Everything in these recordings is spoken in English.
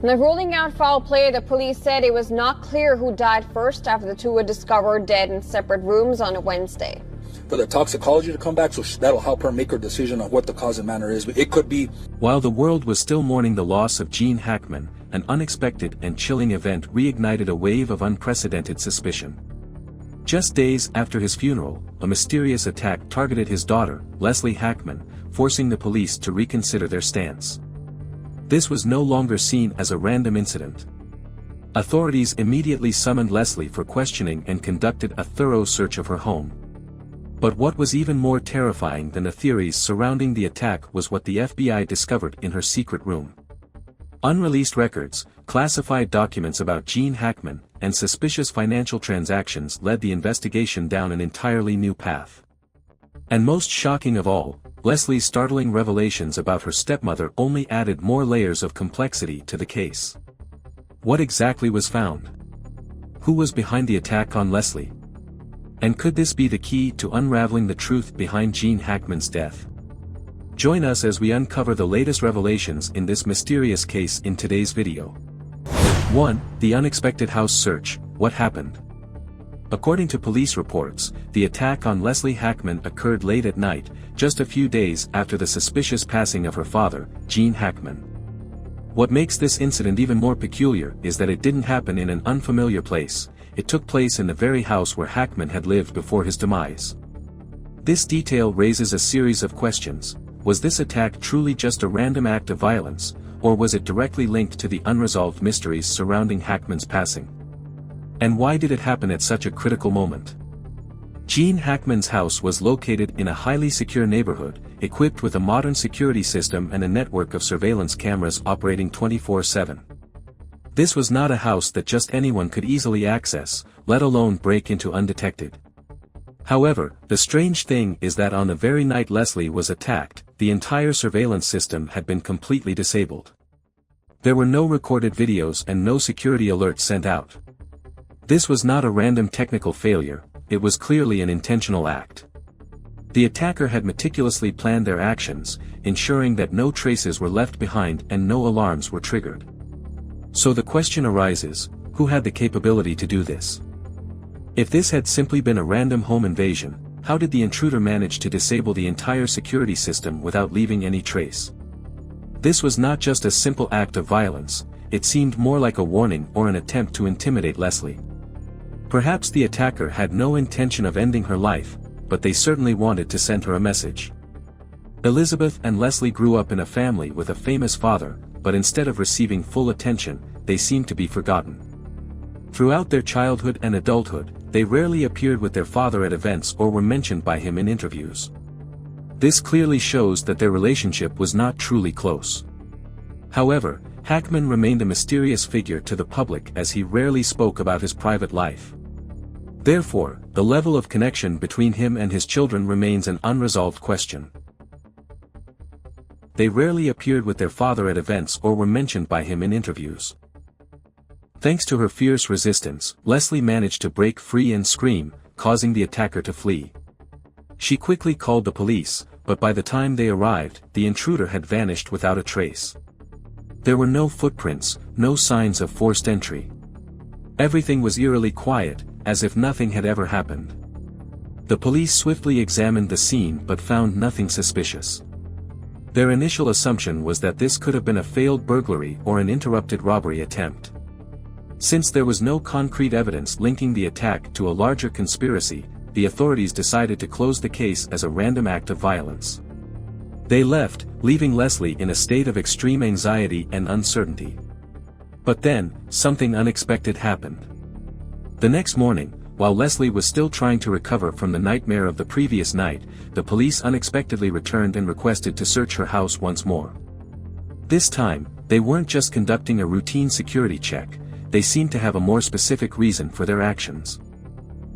Now, ruling out foul play, the police said it was not clear who died first after the two were discovered dead in separate rooms on a Wednesday. For the toxicology to come back, so that'll help her make her decision on what the cause and manner is. It could be. While the world was still mourning the loss of Gene Hackman, an unexpected and chilling event reignited a wave of unprecedented suspicion. Just days after his funeral, a mysterious attack targeted his daughter, Leslie Hackman, forcing the police to reconsider their stance. This was no longer seen as a random incident. Authorities immediately summoned Leslie for questioning and conducted a thorough search of her home. But what was even more terrifying than the theories surrounding the attack was what the FBI discovered in her secret room. Unreleased records, classified documents about Gene Hackman, and suspicious financial transactions led the investigation down an entirely new path. And most shocking of all, Leslie's startling revelations about her stepmother only added more layers of complexity to the case. What exactly was found? Who was behind the attack on Leslie? And could this be the key to unraveling the truth behind Gene Hackman's death? Join us as we uncover the latest revelations in this mysterious case in today's video. 1. The unexpected house search. What happened? According to police reports, the attack on Leslie Hackman occurred late at night, just a few days after the suspicious passing of her father, Gene Hackman. What makes this incident even more peculiar is that it didn't happen in an unfamiliar place. It took place in the very house where Hackman had lived before his demise. This detail raises a series of questions. Was this attack truly just a random act of violence, or was it directly linked to the unresolved mysteries surrounding Hackman's passing? And why did it happen at such a critical moment? Gene Hackman's house was located in a highly secure neighborhood, equipped with a modern security system and a network of surveillance cameras operating 24/7. This was not a house that just anyone could easily access, let alone break into undetected. However, the strange thing is that on the very night Leslie was attacked, the entire surveillance system had been completely disabled. There were no recorded videos and no security alerts sent out. This was not a random technical failure, it was clearly an intentional act. The attacker had meticulously planned their actions, ensuring that no traces were left behind and no alarms were triggered. So the question arises, who had the capability to do this? If this had simply been a random home invasion, how did the intruder manage to disable the entire security system without leaving any trace? This was not just a simple act of violence, it seemed more like a warning or an attempt to intimidate Leslie. Perhaps the attacker had no intention of ending her life, but they certainly wanted to send her a message. Elizabeth and Leslie grew up in a family with a famous father, but instead of receiving full attention, they seemed to be forgotten. Throughout their childhood and adulthood, they rarely appeared with their father at events or were mentioned by him in interviews. This clearly shows that their relationship was not truly close. However, Hackman remained a mysterious figure to the public as he rarely spoke about his private life. Therefore, the level of connection between him and his children remains an unresolved question. They rarely appeared with their father at events or were mentioned by him in interviews. Thanks to her fierce resistance, Leslie managed to break free and scream, causing the attacker to flee. She quickly called the police, but by the time they arrived, the intruder had vanished without a trace. There were no footprints, no signs of forced entry. Everything was eerily quiet, as if nothing had ever happened. The police swiftly examined the scene but found nothing suspicious. Their initial assumption was that this could have been a failed burglary or an interrupted robbery attempt. Since there was no concrete evidence linking the attack to a larger conspiracy, the authorities decided to close the case as a random act of violence. They left, leaving Leslie in a state of extreme anxiety and uncertainty. But then, something unexpected happened. The next morning, while Leslie was still trying to recover from the nightmare of the previous night, the police unexpectedly returned and requested to search her house once more. This time, they weren't just conducting a routine security check, they seemed to have a more specific reason for their actions.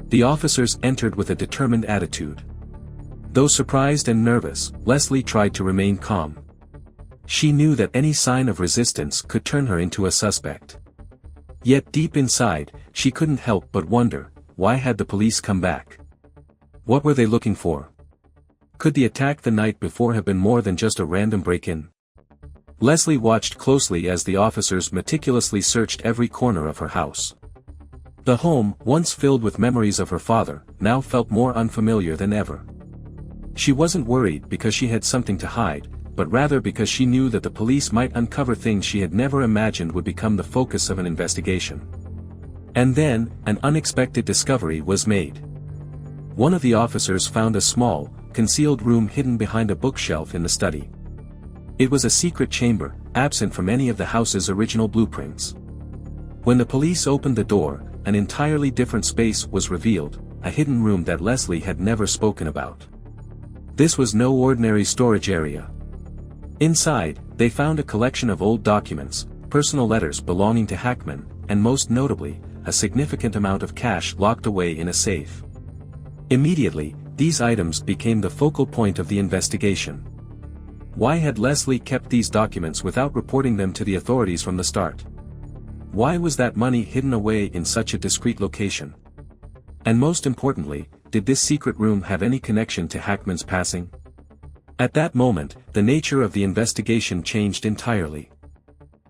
The officers entered with a determined attitude. Though surprised and nervous, Leslie tried to remain calm. She knew that any sign of resistance could turn her into a suspect. Yet deep inside, she couldn't help but wonder, why had the police come back? What were they looking for? Could the attack the night before have been more than just a random break-in? Leslie watched closely as the officers meticulously searched every corner of her house. The home, once filled with memories of her father, now felt more unfamiliar than ever. She wasn't worried because she had something to hide, but rather because she knew that the police might uncover things she had never imagined would become the focus of an investigation. And then, an unexpected discovery was made. One of the officers found a small, concealed room hidden behind a bookshelf in the study. It was a secret chamber, absent from any of the house's original blueprints. When the police opened the door, an entirely different space was revealed, a hidden room that Leslie had never spoken about. This was no ordinary storage area. Inside, they found a collection of old documents, personal letters belonging to Hackman, and most notably, a significant amount of cash locked away in a safe. Immediately, these items became the focal point of the investigation. Why had Leslie kept these documents without reporting them to the authorities from the start? Why was that money hidden away in such a discreet location? And most importantly, did this secret room have any connection to Hackman's passing? At that moment, the nature of the investigation changed entirely.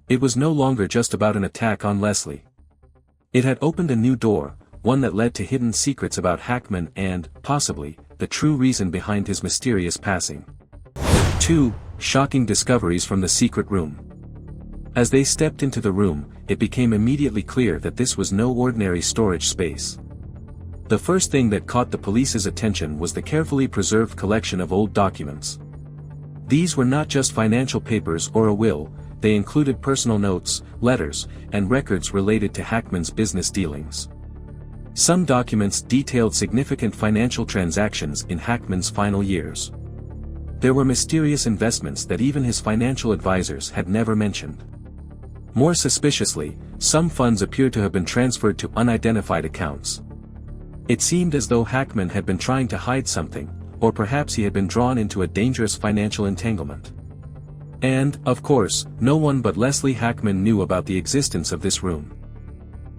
It was no longer just about an attack on Leslie. It had opened a new door, one that led to hidden secrets about Hackman and, possibly, the true reason behind his mysterious passing. 2. Shocking discoveries from the secret room. As they stepped into the room, it became immediately clear that this was no ordinary storage space. The first thing that caught the police's attention was the carefully preserved collection of old documents. These were not just financial papers or a will, they included personal notes, letters, and records related to Hackman's business dealings. Some documents detailed significant financial transactions in Hackman's final years. There were mysterious investments that even his financial advisors had never mentioned. More suspiciously, some funds appeared to have been transferred to unidentified accounts. It seemed as though Hackman had been trying to hide something, or perhaps he had been drawn into a dangerous financial entanglement. And, of course, no one but Leslie Hackman knew about the existence of this room.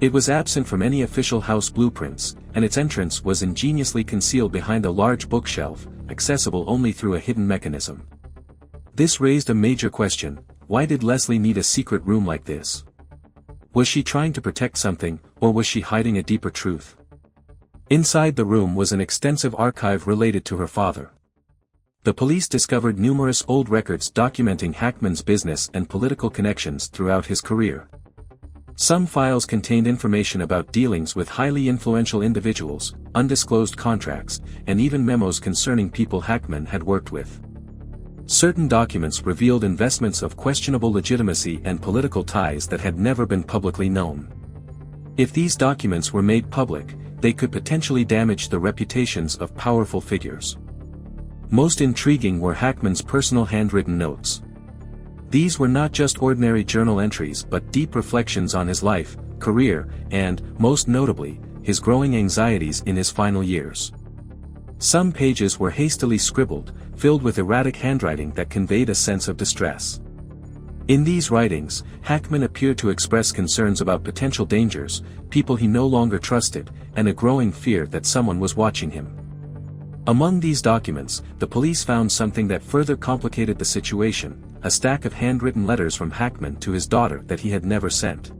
It was absent from any official house blueprints, and its entrance was ingeniously concealed behind a large bookshelf, accessible only through a hidden mechanism. This raised a major question: why did Leslie need a secret room like this? Was she trying to protect something, or was she hiding a deeper truth? Inside the room was an extensive archive related to her father. The police discovered numerous old records documenting Hackman's business and political connections throughout his career. Some files contained information about dealings with highly influential individuals, undisclosed contracts, and even memos concerning people Hackman had worked with. Certain documents revealed investments of questionable legitimacy and political ties that had never been publicly known. If these documents were made public, they could potentially damage the reputations of powerful figures. Most intriguing were Hackman's personal handwritten notes. These were not just ordinary journal entries but deep reflections on his life, career, and, most notably, his growing anxieties in his final years. Some pages were hastily scribbled, filled with erratic handwriting that conveyed a sense of distress. In these writings, Hackman appeared to express concerns about potential dangers, people he no longer trusted, and a growing fear that someone was watching him. Among these documents, the police found something that further complicated the situation: a stack of handwritten letters from Hackman to his daughter that he had never sent.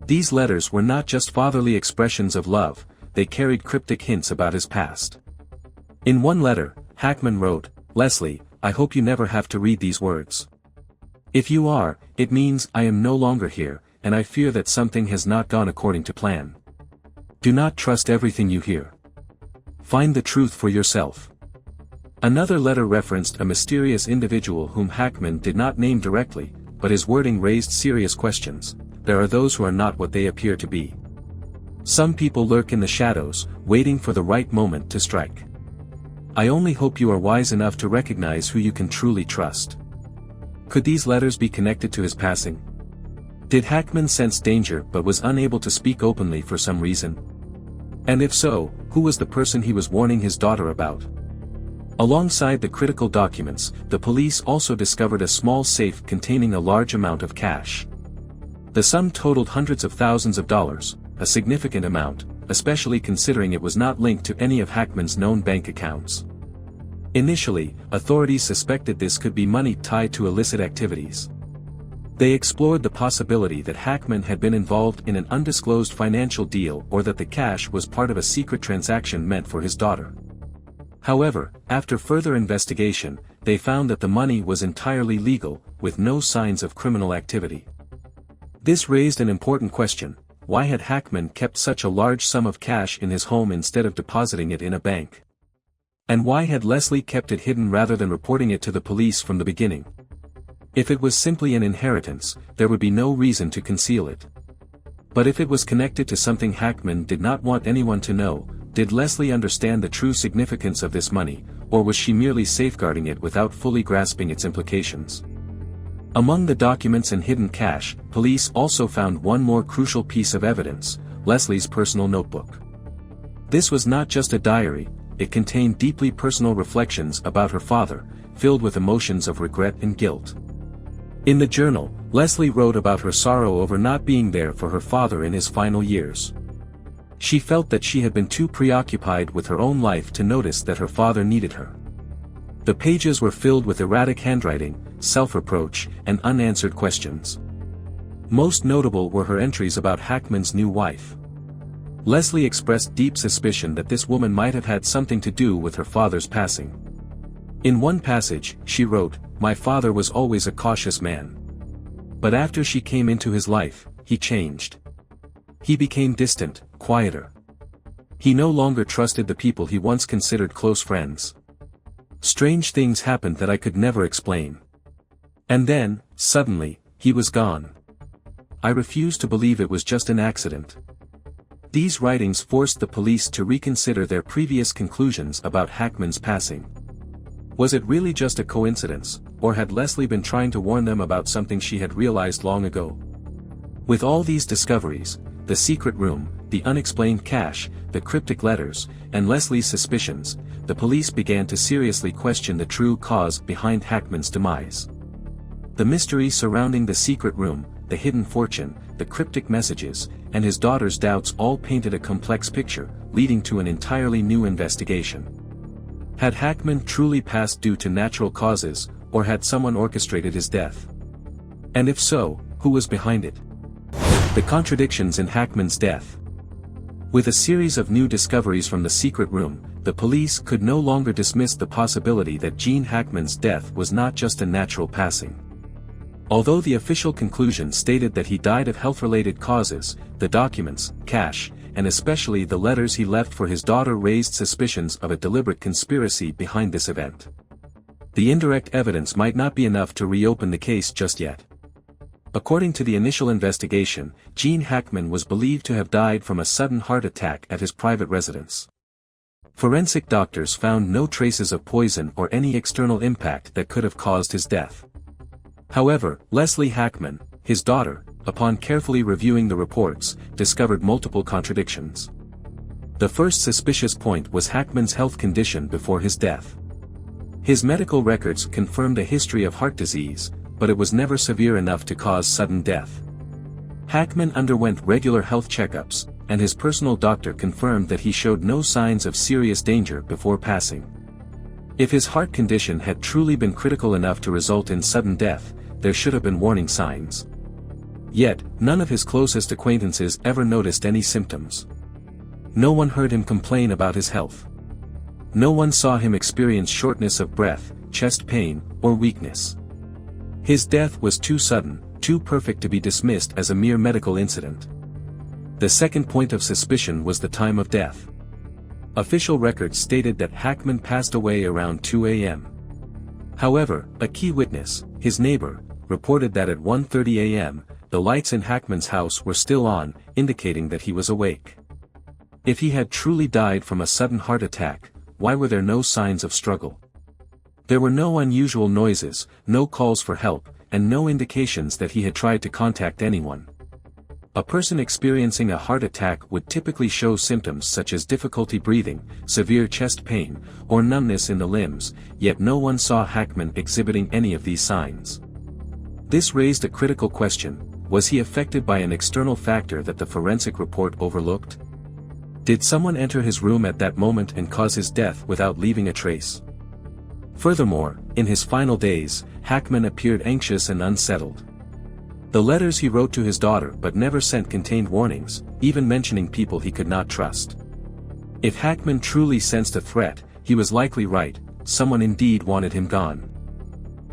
These letters were not just fatherly expressions of love, they carried cryptic hints about his past. In one letter, Hackman wrote, "Leslie, I hope you never have to read these words. If you are, it means I am no longer here, and I fear that something has not gone according to plan. Do not trust everything you hear. Find the truth for yourself." Another letter referenced a mysterious individual whom Hackman did not name directly, but his wording raised serious questions. There are those who are not what they appear to be. Some people lurk in the shadows, waiting for the right moment to strike. I only hope you are wise enough to recognize who you can truly trust. Could these letters be connected to his passing? Did Hackman sense danger but was unable to speak openly for some reason? And if so, who was the person he was warning his daughter about? Alongside the critical documents, the police also discovered a small safe containing a large amount of cash. The sum totaled hundreds of thousands of dollars, a significant amount, especially considering it was not linked to any of Hackman's known bank accounts. Initially, authorities suspected this could be money tied to illicit activities. They explored the possibility that Hackman had been involved in an undisclosed financial deal or that the cash was part of a secret transaction meant for his daughter. However, after further investigation, they found that the money was entirely legal, with no signs of criminal activity. This raised an important question: why had Hackman kept such a large sum of cash in his home instead of depositing it in a bank? And why had Leslie kept it hidden rather than reporting it to the police from the beginning? If it was simply an inheritance, there would be no reason to conceal it. But if it was connected to something Hackman did not want anyone to know, did Leslie understand the true significance of this money, or was she merely safeguarding it without fully grasping its implications? Among the documents and hidden cash, police also found one more crucial piece of evidence: Leslie's personal notebook. This was not just a diary, it contained deeply personal reflections about her father, filled with emotions of regret and guilt. In the journal, Leslie wrote about her sorrow over not being there for her father in his final years. She felt that she had been too preoccupied with her own life to notice that her father needed her. The pages were filled with erratic handwriting, self-reproach, and unanswered questions. Most notable were her entries about Hackman's new wife. Leslie expressed deep suspicion that this woman might have had something to do with her father's passing. In one passage, she wrote, "My father was always a cautious man. But after she came into his life, he changed. He became distant, quieter. He no longer trusted the people he once considered close friends. Strange things happened that I could never explain. And then, suddenly, he was gone. I refuse to believe it was just an accident." These writings forced the police to reconsider their previous conclusions about Hackman's passing. Was it really just a coincidence, or had Leslie been trying to warn them about something she had realized long ago? With all these discoveries, the secret room, the unexplained cash, the cryptic letters, and Leslie's suspicions, the police began to seriously question the true cause behind Hackman's demise. The mystery surrounding the secret room, the hidden fortune, the cryptic messages, and his daughter's doubts all painted a complex picture, leading to an entirely new investigation. Had Hackman truly passed due to natural causes, or had someone orchestrated his death? And if so, who was behind it? The contradictions in Hackman's death. With a series of new discoveries from the secret room, the police could no longer dismiss the possibility that Gene Hackman's death was not just a natural passing. Although the official conclusion stated that he died of health-related causes, the documents, cash, and especially the letters he left for his daughter raised suspicions of a deliberate conspiracy behind this event. The indirect evidence might not be enough to reopen the case just yet. According to the initial investigation, Gene Hackman was believed to have died from a sudden heart attack at his private residence. Forensic doctors found no traces of poison or any external impact that could have caused his death. However, Leslie Hackman, his daughter, upon carefully reviewing the reports, discovered multiple contradictions. The first suspicious point was Hackman's health condition before his death. His medical records confirmed a history of heart disease, but it was never severe enough to cause sudden death. Hackman underwent regular health checkups, and his personal doctor confirmed that he showed no signs of serious danger before passing. If his heart condition had truly been critical enough to result in sudden death, there should have been warning signs. Yet, none of his closest acquaintances ever noticed any symptoms. No one heard him complain about his health. No one saw him experience shortness of breath, chest pain, or weakness. His death was too sudden, too perfect to be dismissed as a mere medical incident. The second point of suspicion was the time of death. Official records stated that Hackman passed away around 2 a.m. However, a key witness, his neighbor, reported that at 1:30 a.m., the lights in Hackman's house were still on, indicating that he was awake. If he had truly died from a sudden heart attack, why were there no signs of struggle? There were no unusual noises, no calls for help, and no indications that he had tried to contact anyone. A person experiencing a heart attack would typically show symptoms such as difficulty breathing, severe chest pain, or numbness in the limbs, yet no one saw Hackman exhibiting any of these signs. This raised a critical question: was he affected by an external factor that the forensic report overlooked? Did someone enter his room at that moment and cause his death without leaving a trace? Furthermore, in his final days, Hackman appeared anxious and unsettled. The letters he wrote to his daughter but never sent contained warnings, even mentioning people he could not trust. If Hackman truly sensed a threat, he was likely right, someone indeed wanted him gone.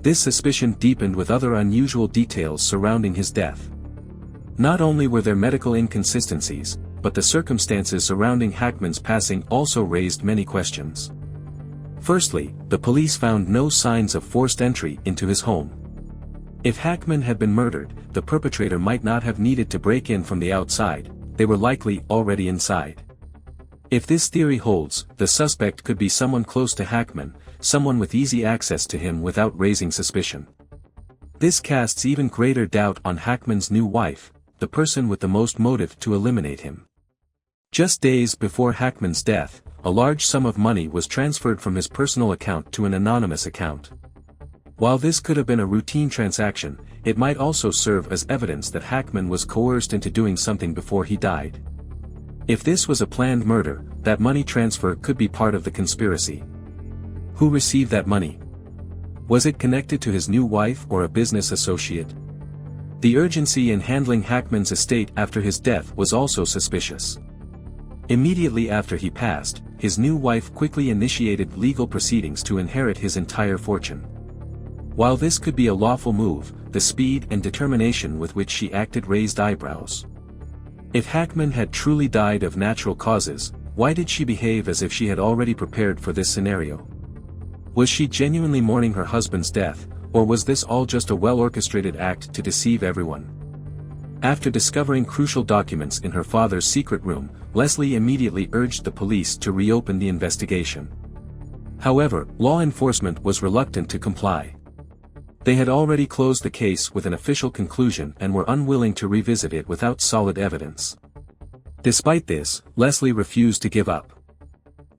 This suspicion deepened with other unusual details surrounding his death. Not only were there medical inconsistencies, but the circumstances surrounding Hackman's passing also raised many questions. Firstly, the police found no signs of forced entry into his home. If Hackman had been murdered, the perpetrator might not have needed to break in from the outside, they were likely already inside. If this theory holds, the suspect could be someone close to Hackman, someone with easy access to him without raising suspicion. This casts even greater doubt on Hackman's new wife, the person with the most motive to eliminate him. Just days before Hackman's death, a large sum of money was transferred from his personal account to an anonymous account. While this could have been a routine transaction, it might also serve as evidence that Hackman was coerced into doing something before he died. If this was a planned murder, that money transfer could be part of the conspiracy. Who received that money? Was it connected to his new wife or a business associate? The urgency in handling Hackman's estate after his death was also suspicious. Immediately after he passed, his new wife quickly initiated legal proceedings to inherit his entire fortune. While this could be a lawful move, the speed and determination with which she acted raised eyebrows. If Hackman had truly died of natural causes, why did she behave as if she had already prepared for this scenario? Was she genuinely mourning her husband's death, or was this all just a well-orchestrated act to deceive everyone? After discovering crucial documents in her father's secret room, Leslie immediately urged the police to reopen the investigation. However, law enforcement was reluctant to comply. They had already closed the case with an official conclusion and were unwilling to revisit it without solid evidence. Despite this, Leslie refused to give up.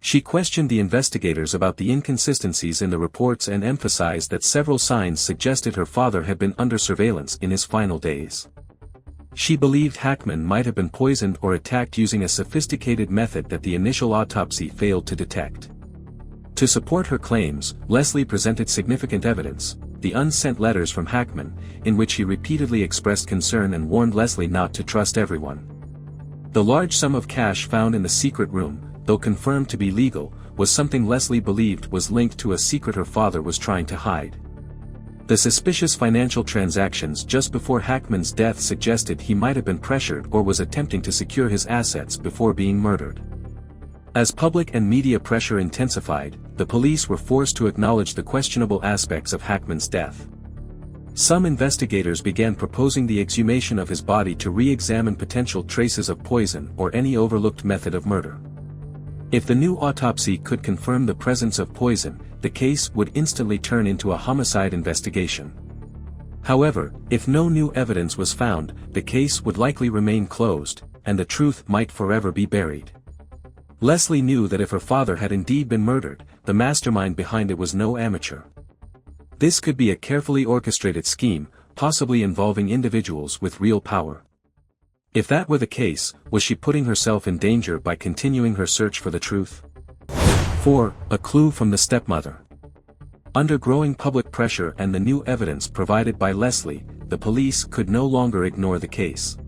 She questioned the investigators about the inconsistencies in the reports and emphasized that several signs suggested her father had been under surveillance in his final days. She believed Hackman might have been poisoned or attacked using a sophisticated method that the initial autopsy failed to detect. To support her claims, Leslie presented significant evidence: the unsent letters from Hackman, in which he repeatedly expressed concern and warned Leslie not to trust everyone. The large sum of cash found in the secret room, though confirmed to be legal, was something Leslie believed was linked to a secret her father was trying to hide. The suspicious financial transactions just before Hackman's death suggested he might have been pressured or was attempting to secure his assets before being murdered. As public and media pressure intensified, the police were forced to acknowledge the questionable aspects of Hackman's death. Some investigators began proposing the exhumation of his body to re-examine potential traces of poison or any overlooked method of murder. If the new autopsy could confirm the presence of poison, the case would instantly turn into a homicide investigation. However, if no new evidence was found, the case would likely remain closed, and the truth might forever be buried. Leslie knew that if her father had indeed been murdered, the mastermind behind it was no amateur. This could be a carefully orchestrated scheme, possibly involving individuals with real power. If that were the case, was she putting herself in danger by continuing her search for the truth? 4. A clue from the stepmother. Under growing public pressure and the new evidence provided by Leslie, the police could no longer ignore the case.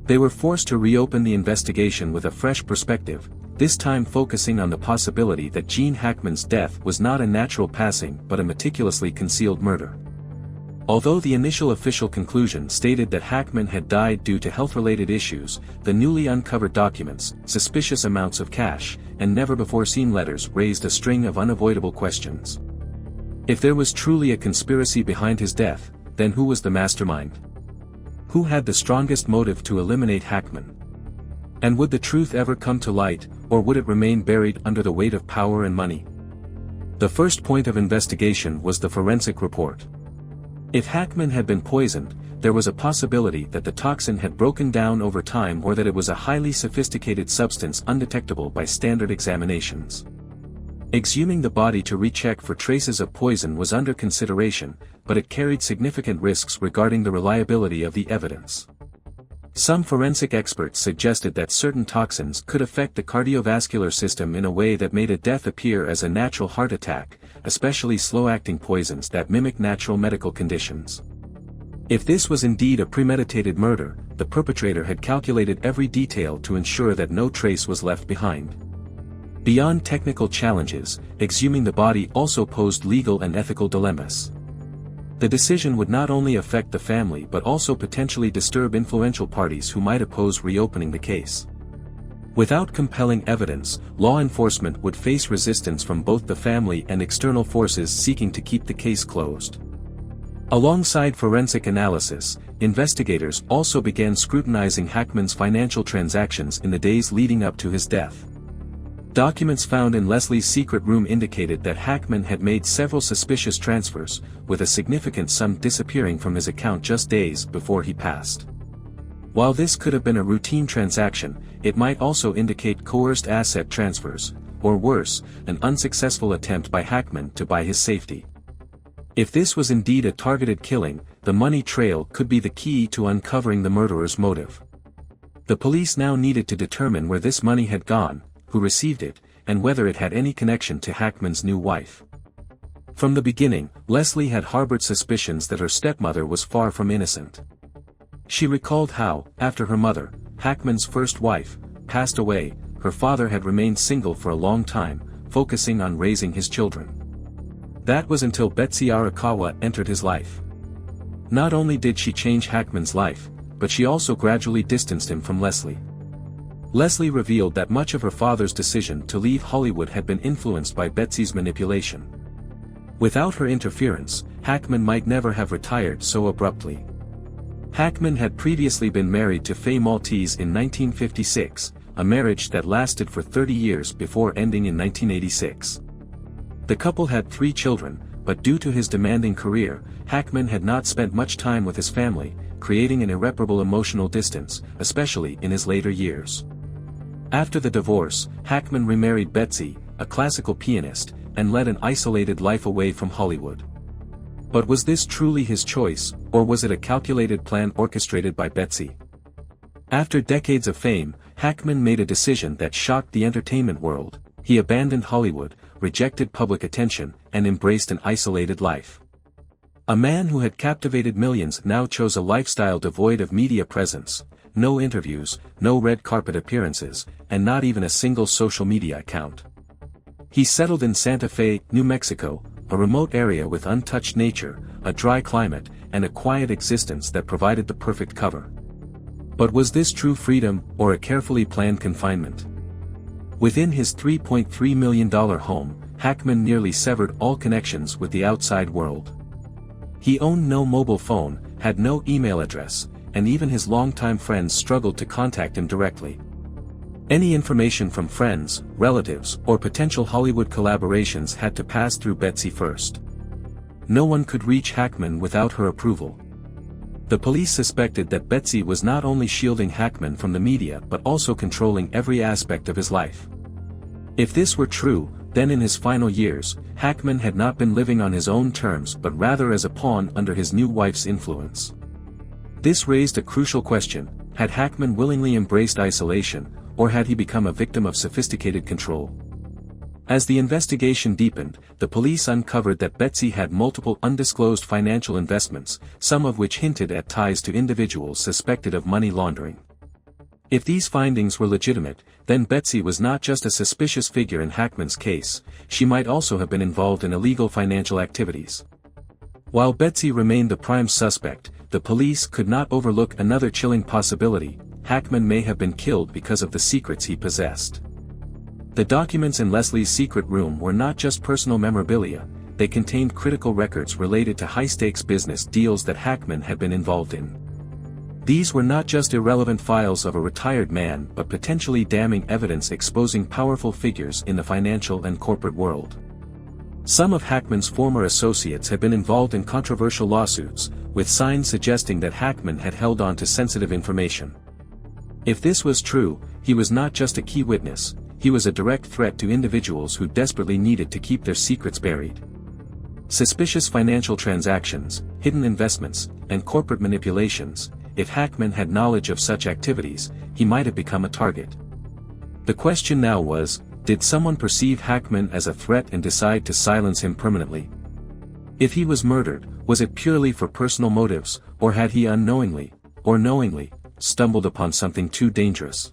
They were forced to reopen the investigation with a fresh perspective, this time focusing on the possibility that Gene Hackman's death was not a natural passing but a meticulously concealed murder. Although the initial official conclusion stated that Hackman had died due to health-related issues, the newly uncovered documents, suspicious amounts of cash, and never-before-seen letters raised a string of unavoidable questions. If there was truly a conspiracy behind his death, then who was the mastermind? Who had the strongest motive to eliminate Hackman? And would the truth ever come to light, or would it remain buried under the weight of power and money? The first point of investigation was the forensic report. If Hackman had been poisoned, there was a possibility that the toxin had broken down over time or that it was a highly sophisticated substance undetectable by standard examinations. Exhuming the body to recheck for traces of poison was under consideration, but it carried significant risks regarding the reliability of the evidence. Some forensic experts suggested that certain toxins could affect the cardiovascular system in a way that made a death appear as a natural heart attack, especially slow-acting poisons that mimic natural medical conditions. If this was indeed a premeditated murder, the perpetrator had calculated every detail to ensure that no trace was left behind. Beyond technical challenges, exhuming the body also posed legal and ethical dilemmas. The decision would not only affect the family but also potentially disturb influential parties who might oppose reopening the case. Without compelling evidence, law enforcement would face resistance from both the family and external forces seeking to keep the case closed. Alongside forensic analysis, investigators also began scrutinizing Hackman's financial transactions in the days leading up to his death. Documents found in Leslie's secret room indicated that Hackman had made several suspicious transfers, with a significant sum disappearing from his account just days before he passed. While this could have been a routine transaction, it might also indicate coerced asset transfers, or worse, an unsuccessful attempt by Hackman to buy his safety. If this was indeed a targeted killing, the money trail could be the key to uncovering the murderer's motive. The police now needed to determine where this money had gone, who received it, and whether it had any connection to Hackman's new wife. From the beginning, Leslie had harbored suspicions that her stepmother was far from innocent. She recalled how, after her mother, Hackman's first wife, passed away, her father had remained single for a long time, focusing on raising his children. That was until Betsy Arakawa entered his life. Not only did she change Hackman's life, but she also gradually distanced him from Leslie. Leslie revealed that much of her father's decision to leave Hollywood had been influenced by Betsy's manipulation. Without her interference, Hackman might never have retired so abruptly. Hackman had previously been married to Faye Maltese in 1956, a marriage that lasted for 30 years before ending in 1986. The couple had 3 children, but due to his demanding career, Hackman had not spent much time with his family, creating an irreparable emotional distance, especially in his later years. After the divorce, Hackman remarried Betsy, a classical pianist, and led an isolated life away from Hollywood. But was this truly his choice, or was it a calculated plan orchestrated by Betsy? After decades of fame, Hackman made a decision that shocked the entertainment world. He abandoned Hollywood, rejected public attention, and embraced an isolated life. A man who had captivated millions now chose a lifestyle devoid of media presence, no interviews, no red carpet appearances, and not even a single social media account. He settled in Santa Fe, New Mexico, a remote area with untouched nature, a dry climate, and a quiet existence that provided the perfect cover. But was this true freedom, or a carefully planned confinement? Within his $3.3 million home, Hackman nearly severed all connections with the outside world. He owned no mobile phone, had no email address, and even his longtime friends struggled to contact him directly. Any information from friends, relatives, or potential Hollywood collaborations had to pass through Betsy first. No one could reach Hackman without her approval. The police suspected that Betsy was not only shielding Hackman from the media but also controlling every aspect of his life. If this were true, then in his final years, Hackman had not been living on his own terms but rather as a pawn under his new wife's influence. This raised a crucial question: had Hackman willingly embraced isolation, or had he become a victim of sophisticated control? As the investigation deepened, the police uncovered that Betsy had multiple undisclosed financial investments, some of which hinted at ties to individuals suspected of money laundering. If these findings were legitimate, then Betsy was not just a suspicious figure in Hackman's case, she might also have been involved in illegal financial activities. While Betsy remained the prime suspect, the police could not overlook another chilling possibility: Hackman may have been killed because of the secrets he possessed. The documents in Leslie's secret room were not just personal memorabilia, they contained critical records related to high-stakes business deals that Hackman had been involved in. These were not just irrelevant files of a retired man but potentially damning evidence exposing powerful figures in the financial and corporate world. Some of Hackman's former associates had been involved in controversial lawsuits, with signs suggesting that Hackman had held on to sensitive information. If this was true, he was not just a key witness, he was a direct threat to individuals who desperately needed to keep their secrets buried. Suspicious financial transactions, hidden investments, and corporate manipulations. If Hackman had knowledge of such activities, he might have become a target. The question now was, did someone perceive Hackman as a threat and decide to silence him permanently? If he was murdered, was it purely for personal motives, or had he unknowingly, or knowingly, stumbled upon something too dangerous?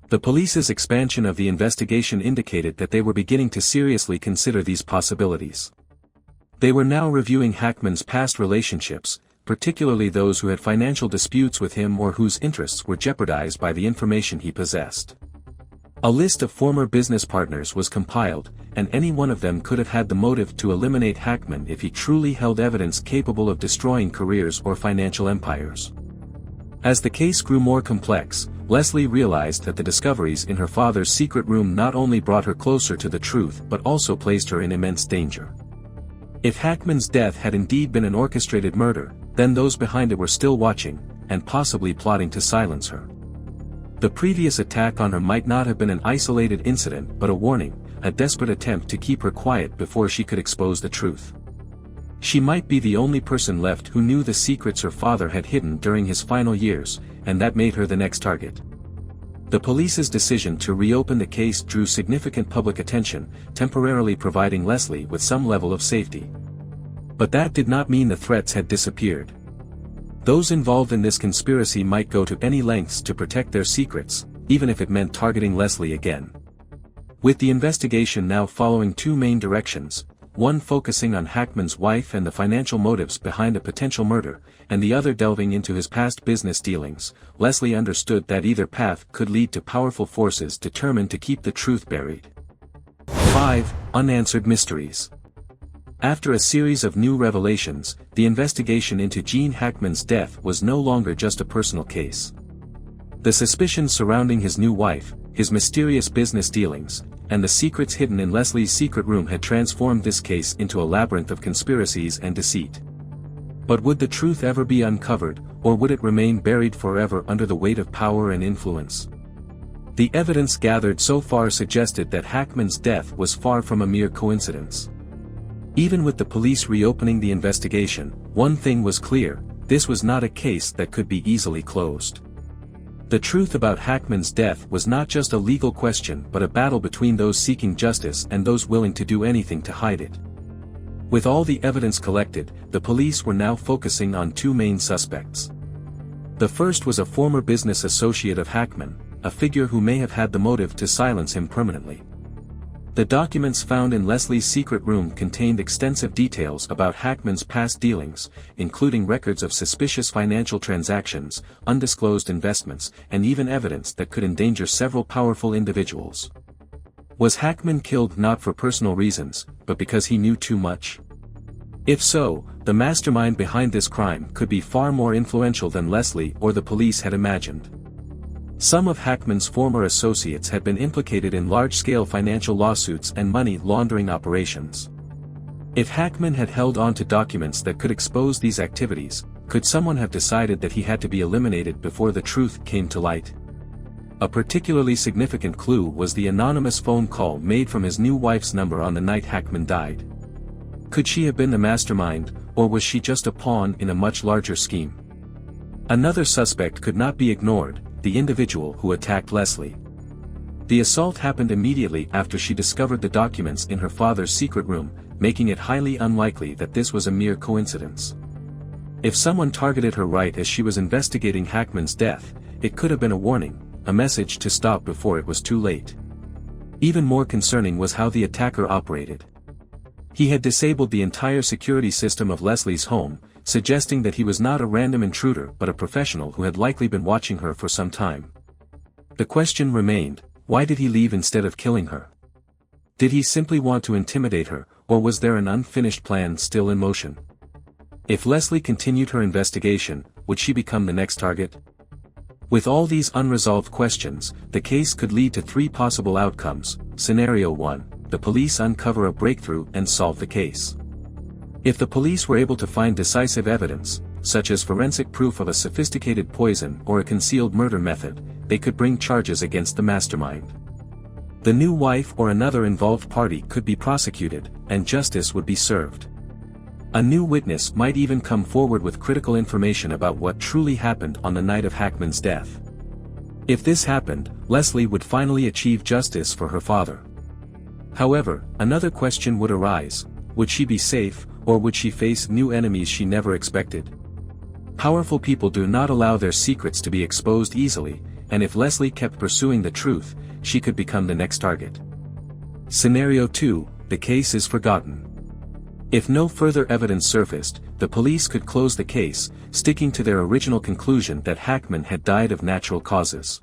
The police's expansion of the investigation indicated that they were beginning to seriously consider these possibilities. They were now reviewing Hackman's past relationships, particularly those who had financial disputes with him or whose interests were jeopardized by the information he possessed. A list of former business partners was compiled, and any one of them could have had the motive to eliminate Hackman if he truly held evidence capable of destroying careers or financial empires. As the case grew more complex, Leslie realized that the discoveries in her father's secret room not only brought her closer to the truth but also placed her in immense danger. If Hackman's death had indeed been an orchestrated murder, then those behind it were still watching, and possibly plotting to silence her. The previous attack on her might not have been an isolated incident but a warning, a desperate attempt to keep her quiet before she could expose the truth. She might be the only person left who knew the secrets her father had hidden during his final years, and that made her the next target. The police's decision to reopen the case drew significant public attention, temporarily providing Leslie with some level of safety. But that did not mean the threats had disappeared. Those involved in this conspiracy might go to any lengths to protect their secrets, even if it meant targeting Leslie again. With the investigation now following two main directions, one focusing on Hackman's wife and the financial motives behind a potential murder, and the other delving into his past business dealings, Leslie understood that either path could lead to powerful forces determined to keep the truth buried. 5. Unanswered mysteries. After a series of new revelations, the investigation into Gene Hackman's death was no longer just a personal case. The suspicions surrounding his new wife, his mysterious business dealings, and the secrets hidden in Leslie's secret room had transformed this case into a labyrinth of conspiracies and deceit. But would the truth ever be uncovered, or would it remain buried forever under the weight of power and influence? The evidence gathered so far suggested that Hackman's death was far from a mere coincidence. Even with the police reopening the investigation, one thing was clear: this was not a case that could be easily closed. The truth about Hackman's death was not just a legal question but a battle between those seeking justice and those willing to do anything to hide it. With all the evidence collected, the police were now focusing on two main suspects. The first was a former business associate of Hackman, a figure who may have had the motive to silence him permanently. The documents found in Leslie's secret room contained extensive details about Hackman's past dealings, including records of suspicious financial transactions, undisclosed investments, and even evidence that could endanger several powerful individuals. Was Hackman killed not for personal reasons, but because he knew too much? If so, the mastermind behind this crime could be far more influential than Leslie or the police had imagined. Some of Hackman's former associates had been implicated in large-scale financial lawsuits and money laundering operations. If Hackman had held on to documents that could expose these activities, could someone have decided that he had to be eliminated before the truth came to light? A particularly significant clue was the anonymous phone call made from his new wife's number on the night Hackman died. Could she have been the mastermind, or was she just a pawn in a much larger scheme? Another suspect could not be ignored: the individual who attacked Leslie. The assault happened immediately after she discovered the documents in her father's secret room, making it highly unlikely that this was a mere coincidence. If someone targeted her right as she was investigating Hackman's death, it could have been a warning, a message to stop before it was too late. Even more concerning was how the attacker operated. He had disabled the entire security system of Leslie's home, suggesting that he was not a random intruder but a professional who had likely been watching her for some time. The question remained: why did he leave instead of killing her? Did he simply want to intimidate her, or was there an unfinished plan still in motion? If Leslie continued her investigation, would she become the next target? With all these unresolved questions, the case could lead to three possible outcomes. Scenario 1: the police uncover a breakthrough and solve the case. If the police were able to find decisive evidence, such as forensic proof of a sophisticated poison or a concealed murder method, they could bring charges against the mastermind. The new wife or another involved party could be prosecuted, and justice would be served. A new witness might even come forward with critical information about what truly happened on the night of Hackman's death. If this happened, Leslie would finally achieve justice for her father. However, another question would arise: would she be safe, Or would she face new enemies she never expected? Powerful people do not allow their secrets to be exposed easily, and if Leslie kept pursuing the truth, she could become the next target. Scenario 2, the case is forgotten. If no further evidence surfaced, the police could close the case, sticking to their original conclusion that Hackman had died of natural causes.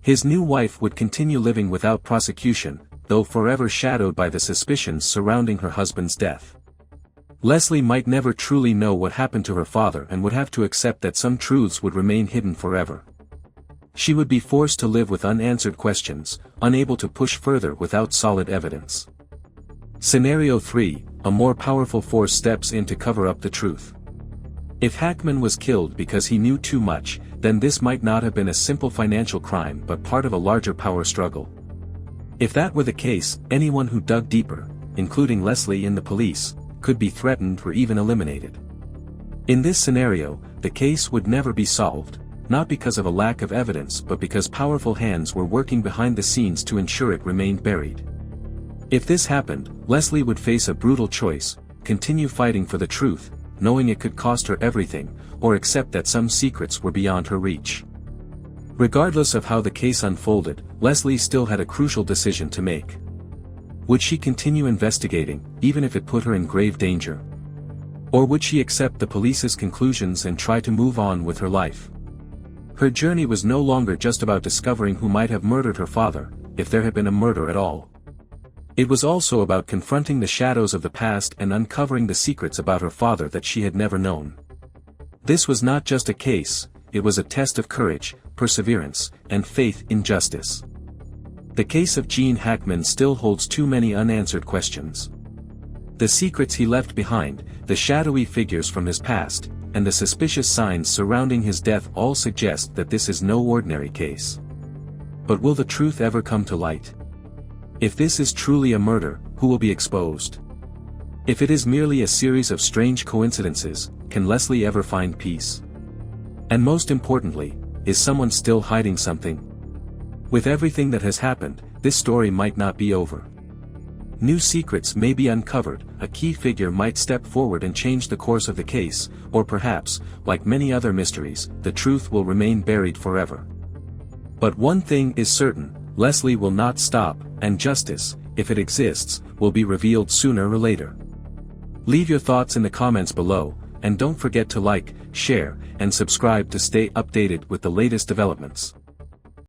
His new wife would continue living without prosecution, though forever shadowed by the suspicions surrounding her husband's death. Leslie might never truly know what happened to her father and would have to accept that some truths would remain hidden forever. She would be forced to live with unanswered questions, unable to push further without solid evidence. Scenario 3, a more powerful force steps in to cover up the truth. If Hackman was killed because he knew too much, then this might not have been a simple financial crime but part of a larger power struggle. If that were the case, anyone who dug deeper, including Leslie and the police, could be threatened or even eliminated. In this scenario, the case would never be solved, not because of a lack of evidence but because powerful hands were working behind the scenes to ensure it remained buried. If this happened, Leslie would face a brutal choice: continue fighting for the truth, knowing it could cost her everything, or accept that some secrets were beyond her reach. Regardless of how the case unfolded, Leslie still had a crucial decision to make. Would she continue investigating, even if it put her in grave danger? Or would she accept the police's conclusions and try to move on with her life? Her journey was no longer just about discovering who might have murdered her father, if there had been a murder at all. It was also about confronting the shadows of the past and uncovering the secrets about her father that she had never known. This was not just a case, it was a test of courage, perseverance, and faith in justice. The case of Gene Hackman still holds too many unanswered questions. The secrets he left behind, the shadowy figures from his past, and the suspicious signs surrounding his death all suggest that this is no ordinary case. But will the truth ever come to light? If this is truly a murder, who will be exposed? If it is merely a series of strange coincidences, can Leslie ever find peace? And most importantly, is someone still hiding something? With everything that has happened, this story might not be over. New secrets may be uncovered, a key figure might step forward and change the course of the case, or perhaps, like many other mysteries, the truth will remain buried forever. But one thing is certain: Leslie will not stop, and justice, if it exists, will be revealed sooner or later. Leave your thoughts in the comments below, and don't forget to like, share, and subscribe to stay updated with the latest developments.